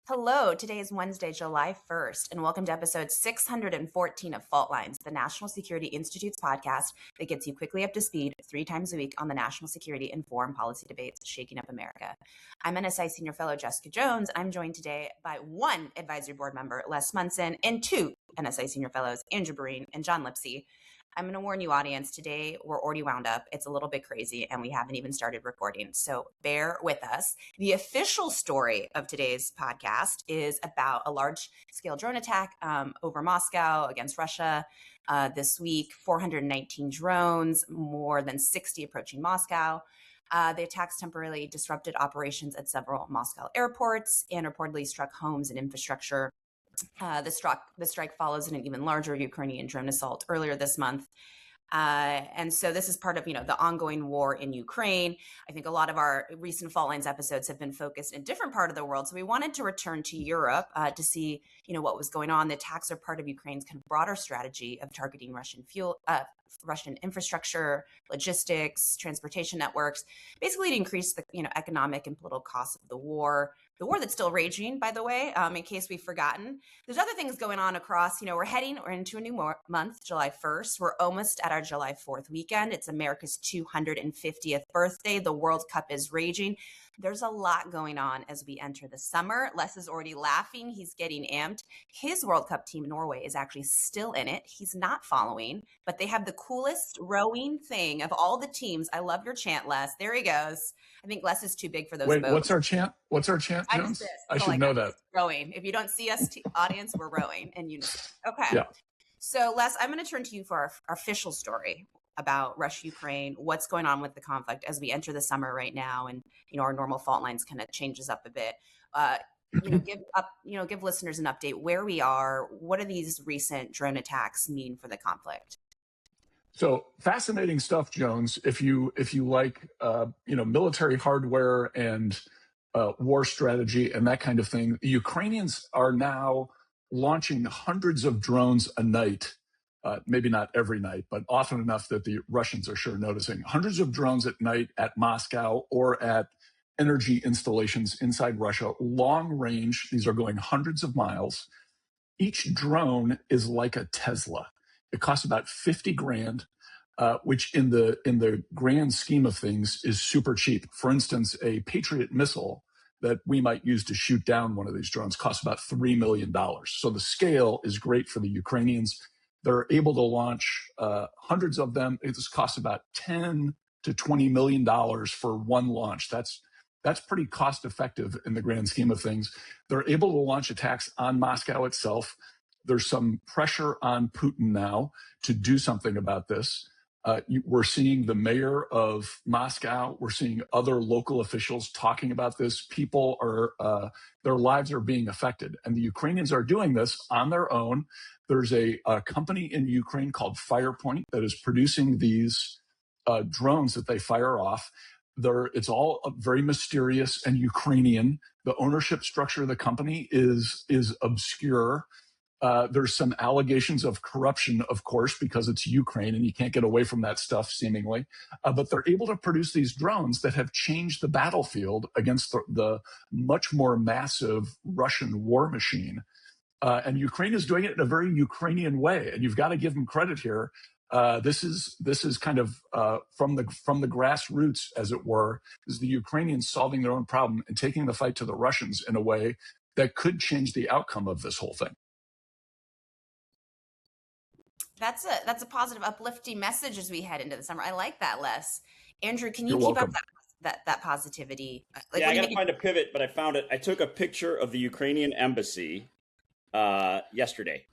Hello, today is Wednesday, July 1st, and welcome to episode 614 of Fault Lines, the National Security Institute's podcast that gets you quickly up to speed 3 times a week on the national security and foreign policy debates shaking up America. I'm NSI Senior Fellow Jessica Jones. I'm joined today by one advisory board member, Les Munson, and two NSI Senior Fellows, Andrew Breen and John Lipsey. I'm going to warn you, audience, today we're already wound up. It's a little bit crazy, and we haven't even started recording, so bear with us. The official story of today's podcast is about a large-scale drone attack over Moscow against Russia this week. 419 drones, more than 60 approaching Moscow. The attacks temporarily disrupted operations at several Moscow airports and reportedly struck homes and infrastructure. The strike follows an even larger Ukrainian drone assault earlier this month. And so this is part of, the ongoing war in Ukraine. I think a lot of our recent Fault Lines episodes have been focused in a different part of the world. So we wanted to return to Europe to see, what was going on. The attacks are part of Ukraine's kind of broader strategy of targeting Russian Russian infrastructure, logistics, transportation networks, basically to increase the, economic and political costs of the war. The war that's still raging, by the way, in case we've forgotten. There's other things going on across, we're into a new month, July 1st. We're almost at our July 4th weekend. It's America's 250th birthday. The World Cup is raging. There's a lot going on as we enter the summer. Les is already laughing. He's getting amped. His World Cup team, Norway, is actually still in it. He's not following, but they have the coolest rowing thing of all the teams. I love your chant, Les. There he goes. I think Les is too big for those boats. What's our chant? Jones? I should know that. Rowing. If you don't see us, audience, we're rowing in unison. Okay. Yeah. So, Les, I'm going to turn to you for our official story about Russia, Ukraine, what's going on with the conflict as we enter the summer right now, and our normal fault lines kind of changes up a bit. Give listeners an update where we are. What do these recent drone attacks mean for the conflict? So fascinating stuff, Jones. If you like, military hardware and war strategy and that kind of thing, the Ukrainians are now launching hundreds of drones a night. Maybe not every night, but often enough that the Russians are sure noticing. Hundreds of drones at night at Moscow or at energy installations inside Russia, long range. These are going hundreds of miles. Each drone is like a Tesla. It costs about 50 grand, which in the grand scheme of things is super cheap. For instance, a Patriot missile that we might use to shoot down one of these drones costs about $3 million. So the scale is great for the Ukrainians. They're able to launch hundreds of them. It costs about $10 to $20 million for one launch. That's pretty cost effective in the grand scheme of things. They're able to launch attacks on Moscow itself. There's some pressure on Putin now to do something about this. We're seeing the mayor of Moscow. We're seeing other local officials talking about this. People are, their lives are being affected. And the Ukrainians are doing this on their own. There's a company in Ukraine called Firepoint that is producing these drones that they fire off. It's all very mysterious and Ukrainian. The ownership structure of the company is obscure. There's some allegations of corruption, of course, because it's Ukraine and you can't get away from that stuff seemingly. But they're able to produce these drones that have changed the battlefield against the much more massive Russian war machine. And Ukraine is doing it in a very Ukrainian way. And you've got to give them credit here. This is kind of from the grassroots, as it were, is the Ukrainians solving their own problem and taking the fight to the Russians in a way that could change the outcome of this whole thing. That's a positive, uplifting message as we head into the summer. I like that, Les. Andrew, can you You're keep welcome. Up that positivity? I got to find a pivot, but I found it. I took a picture of the Ukrainian embassy yesterday.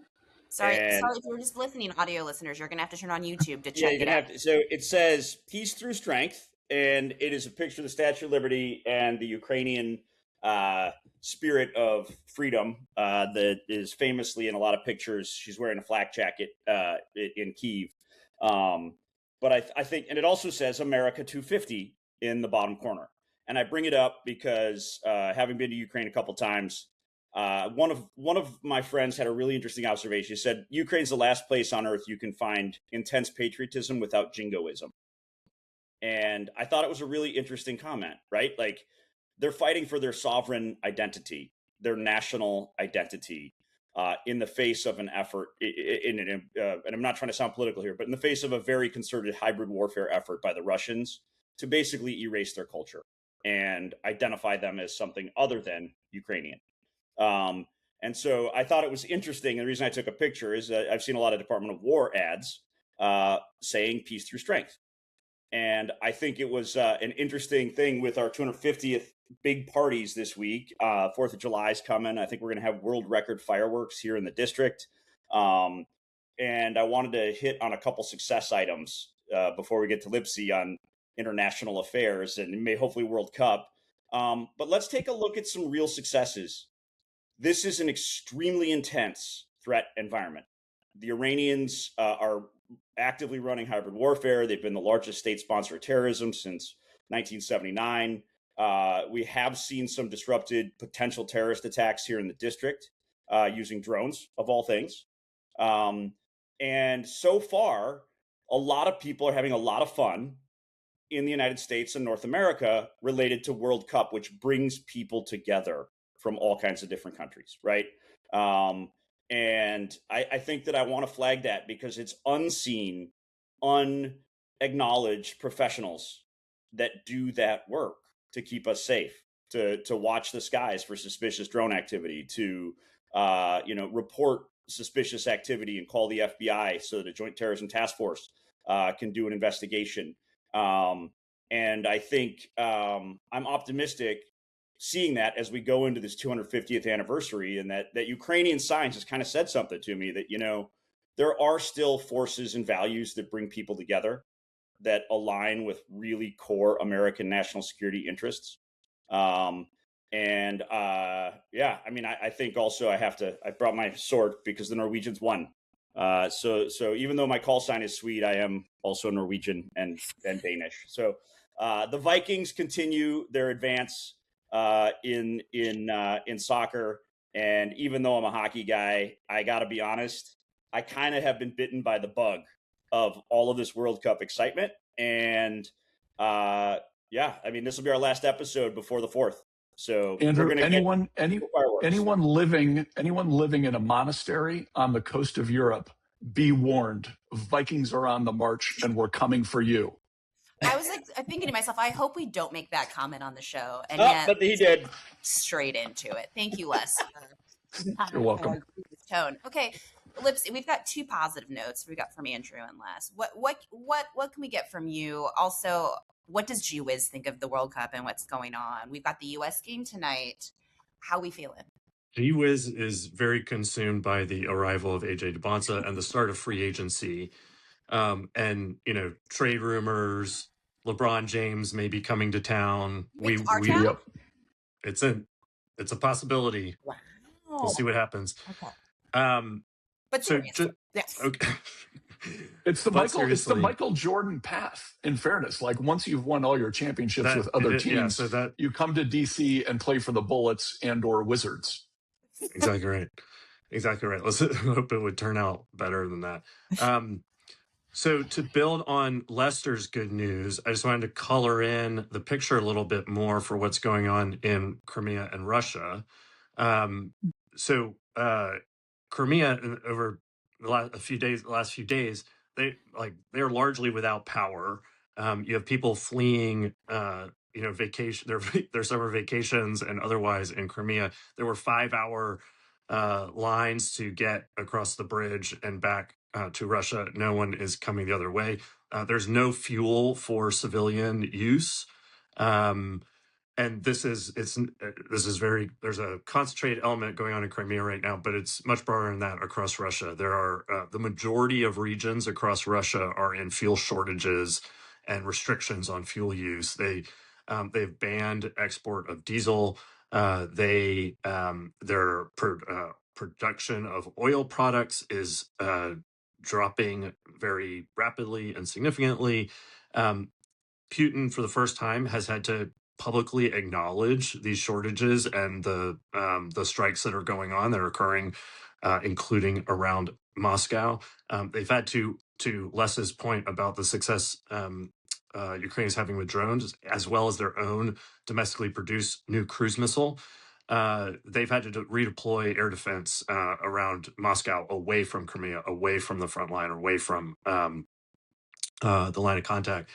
Sorry, if you're just listening, audio listeners, you're going to have to turn on YouTube to check it out. So it says peace through strength, and it is a picture of the Statue of Liberty and the Ukrainian spirit of freedom that is famously in a lot of pictures. She's wearing a flak jacket in Kyiv. But I think, and it also says America 250 in the bottom corner. And I bring it up because having been to Ukraine a couple times, one of my friends had a really interesting observation. He said, Ukraine's the last place on earth you can find intense patriotism without jingoism. And I thought it was a really interesting comment, right? Like, they're fighting for their sovereign identity. their national identity in the face of an effort, and I'm not trying to sound political here, but in the face of a very concerted hybrid warfare effort by the Russians to basically erase their culture and identify them as something other than Ukrainian. And so I thought it was interesting. And the reason I took a picture is that I've seen a lot of Department of War ads saying peace through strength. And I think it was an interesting thing with our 250th big parties this week. 4th of July is coming. I think we're going to have world record fireworks here in the district. And I wanted to hit on a couple success items before we get to Lipsy on international affairs and hopefully World Cup. But let's take a look at some real successes. This is an extremely intense threat environment. The Iranians are actively running hybrid warfare. They've been the largest state sponsor of terrorism since 1979. We have seen some disrupted potential terrorist attacks here in the district using drones, of all things. And so far, a lot of people are having a lot of fun in the United States and North America related to World Cup, which brings people together from all kinds of different countries, right? And I think that I want to flag that because it's unseen, unacknowledged professionals that do that work to keep us safe, to watch the skies for suspicious drone activity, to report suspicious activity and call the FBI so that a Joint Terrorism Task Force can do an investigation. And I think I'm optimistic seeing that as we go into this 250th anniversary, and that Ukrainian science has kind of said something to me that, there are still forces and values that bring people together that align with really core American national security interests. I think also I brought my sword because the Norwegians won. So even though my call sign is Swede, I am also Norwegian and Danish. So the Vikings continue their advance in soccer. And even though I'm a hockey guy, I got to be honest, I kind of have been bitten by the bug of all of this World Cup excitement. And this will be our last episode before the 4th. So Andrew, we're going to anyone living in a monastery on the coast of Europe, be warned, Vikings are on the march and we're coming for you. I was thinking to myself, I hope we don't make that comment on the show. And but he did. Straight into it. Thank you, Les. You're welcome. Tone. Okay, Lipsy, we've got 2 positive notes we got from Andrew and Les. What can we get from you? Also, what does GWiz think of the World Cup and what's going on? We've got the U.S. game tonight. How are we feeling? GWiz is very consumed by the arrival of AJ DeBonsa and the start of free agency. And trade rumors, LeBron James may be coming to town. It's a possibility. Wow. We'll see what happens. Okay. But seriously, yes. Okay. It's the Michael Jordan path, in fairness. Like, once you've won all your championships with other teams, you come to DC and play for the Bullets and or Wizards. Exactly right. Let's hope it would turn out better than that. So to build on Lester's good news, I just wanted to color in the picture a little bit more for what's going on in Crimea and Russia. Crimea, over the last few days, they're largely without power. You have people fleeing, vacation, their summer vacations and otherwise in Crimea. There were 5-hour lines to get across the bridge and back to Russia. No one is coming the other way. There's no fuel for civilian use. And there's a concentrated element going on in Crimea right now, but it's much broader than that across Russia. There are the majority of regions across Russia are in fuel shortages and restrictions on fuel use. They've banned export of diesel. Their production of oil products is dropping very rapidly and significantly. Putin, for the first time, has had to publicly acknowledge these shortages and the strikes that are going on, that are occurring, including around Moscow. They've had to Les's point about the success Ukraine is having with drones, as well as their own domestically produced new cruise missile. they've had to redeploy air defense around Moscow, away from Crimea, away from the front line, away from the line of contact.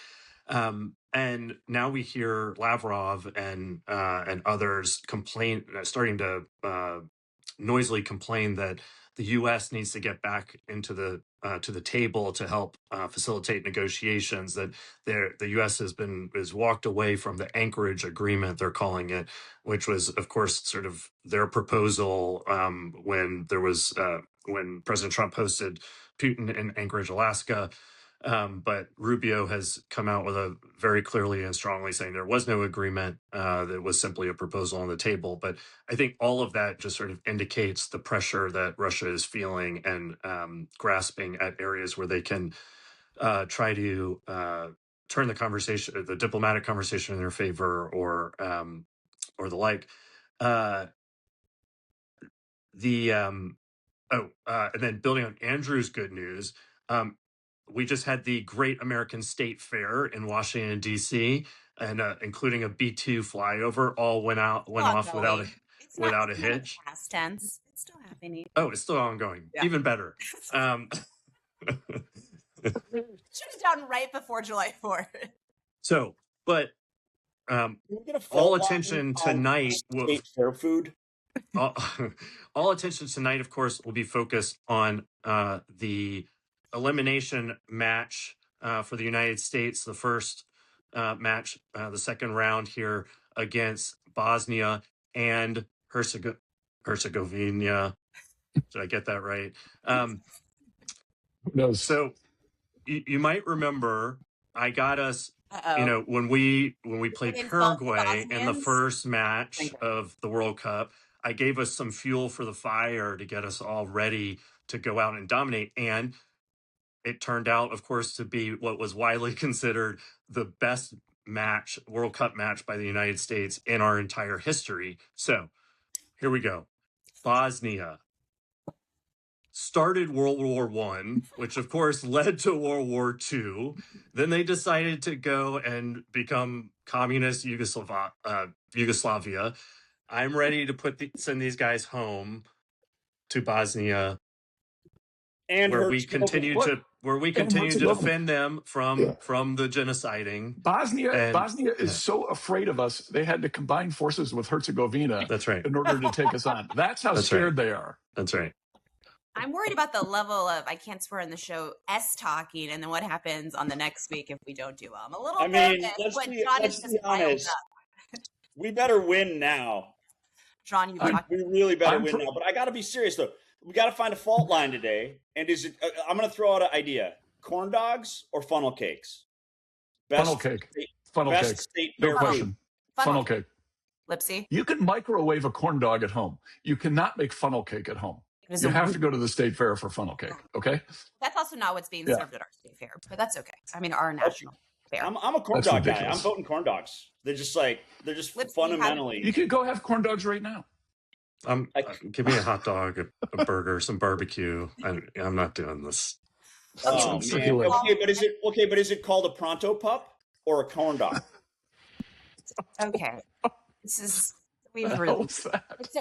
And now we hear Lavrov and others starting to noisily complain that the U.S. needs to get back into the to the table to help facilitate negotiations. That the U.S. has walked away from the Anchorage Agreement, they're calling it, which was, of course, sort of their proposal when President Trump hosted Putin in Anchorage, Alaska. But Rubio has come out with a very clearly and strongly saying there was no agreement. That was simply a proposal on the table. But I think all of that just sort of indicates the pressure that Russia is feeling and grasping at areas where they can try to turn the diplomatic conversation in their favor, or the like. And then building on Andrew's good news, we just had the Great American State Fair in Washington, D.C., and including a B-2 flyover, all went off without a hitch. Past tense. It's still happening. Oh, it's still ongoing. Yeah. Even better. Should have done right before July 4th. So, but all attention tonight fair food. All attention tonight, of course, will be focused on the elimination match for the United States, the first match, the second round here against Bosnia and Herzegovina. Did I get that right? Who knows? So you might remember I got us, when we played Paraguay in the first match of the World Cup, I gave us some fuel for the fire to get us all ready to go out and dominate. And it turned out, of course, to be what was widely considered the best World Cup match by the United States in our entire history. So here we go. Bosnia started World War I, which of course led to World War II. Then they decided to go and become communist Yugoslavia. I'm ready to send these guys home to Bosnia, and where we continue to defend them from the genociding. Bosnia is so afraid of us, they had to combine forces with Herzegovina. That's right. In order to take us on. That's how scared they are. That's right. I'm worried about the level of, I can't swear in the show, talking, and then what happens on the next week if we don't do well. I'm a little nervous. Let's be honest. We better win now. John, we really better win now. But I got to be serious, though. We got to find a fault line today. And is it? I'm going to throw out an idea: corn dogs or funnel cakes? Funnel cake. No question. Funnel cake. Lipsy. You can microwave a corn dog at home. You cannot make funnel cake at home. You have to go to the state fair for funnel cake. Okay. That's also not what's being served at our state fair, but that's okay. I mean, our national fair. I'm a corn dog guy. I'm voting corn dogs. They're just fundamentally. You could go have corn dogs right now. Give me a hot dog, a burger, some barbecue. I'm not doing this. Oh, man. Okay, but is it called a pronto pup or a corn dog? Okay,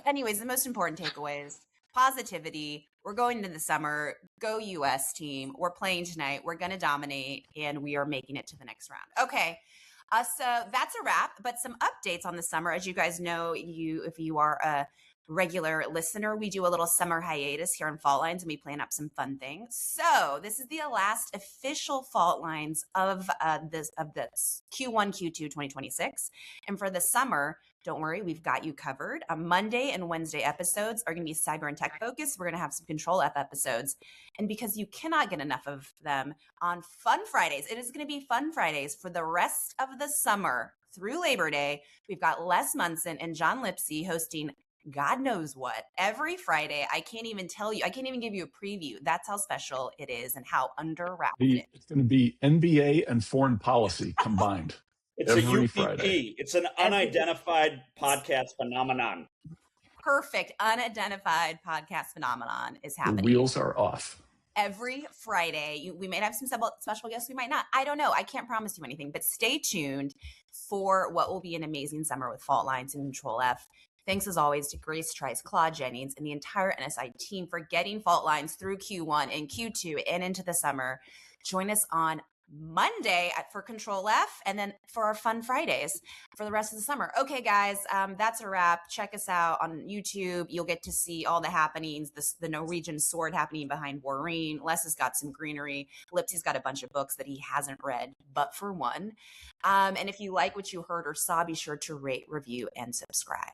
anyways, the most important takeaways: positivity. We're going into the summer. Go US team. We're playing tonight. We're going to dominate, and we are making it to the next round. Okay. So that's a wrap, but some updates on the summer. As you guys know, if you are a regular listener, we do a little summer hiatus here on Fault Lines, and we plan up some fun things. So this is the last official Fault Lines of this Q1, Q2 2026. And for the summer, don't worry, we've got you covered. Monday and Wednesday episodes are going to be cyber and tech focused. We're going to have some Control F episodes. And because you cannot get enough of them, on Fun Fridays, it is going to be Fun Fridays for the rest of the summer through Labor Day. We've got Les Munson and John Lipsy hosting God knows what every Friday. I can't even tell you. I can't even give you a preview. That's how special it is and how under wraps it is. It's going to be NBA and foreign policy combined. It's every Friday. It's an unidentified podcast phenomenon. Perfect. Unidentified podcast phenomenon is happening. The wheels are off. Every Friday. We might have some special guests. We might not. I don't know. I can't promise you anything, but stay tuned for what will be an amazing summer with Fault Lines and Control F. Thanks as always to Grace Trice, Claude Jennings, and the entire NSI team for getting fault lines through Q1 and Q2 and into the summer. Join us on Monday for Control F, and then for our fun Fridays for the rest of the summer. Okay, guys, that's a wrap. Check us out on YouTube. You'll get to see all the happenings, the Norwegian sword happening behind Warreen. Les has got some greenery. Lipsy's got a bunch of books that he hasn't read, but for one. And if you like what you heard or saw, be sure to rate, review, and subscribe.